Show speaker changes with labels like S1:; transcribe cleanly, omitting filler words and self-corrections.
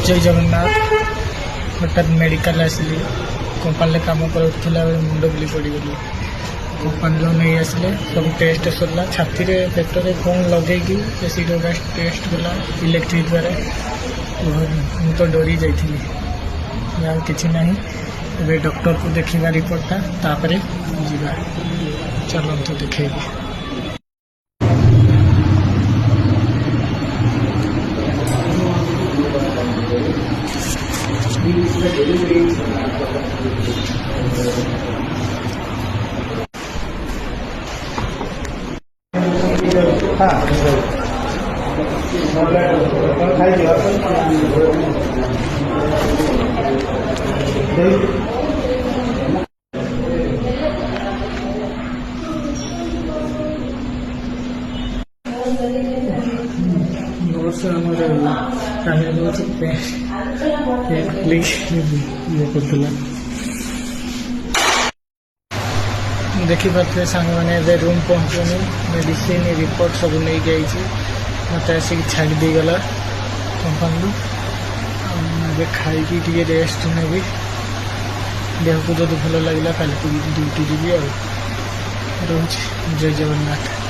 S1: जय जगन्नाथ हठात medical आसिली company काम करुला मुंड बुली पड़गली कंपानी नहीं आसिले सब टेस्ट सरला छाती रे पेटर कौन लगे एसिड गैस टेस्ट कला इलेक्ट्रिक द्वारा मुझे तो डरी जाइली कि ना ए डॉक्टर को देखा रिपोर्टा तापर जीवा चलते देखेगी देखी पारे सांग मैंने रूम पहुँचुनी मेडिसिन रिपोर्ट सब नहीं गई मत आसिक छाड़ी गला कंपानी खाई रेस्ट नेबी देह को जो भल लगे कल ड्यूटी जी रोच जय जगन्नाथ।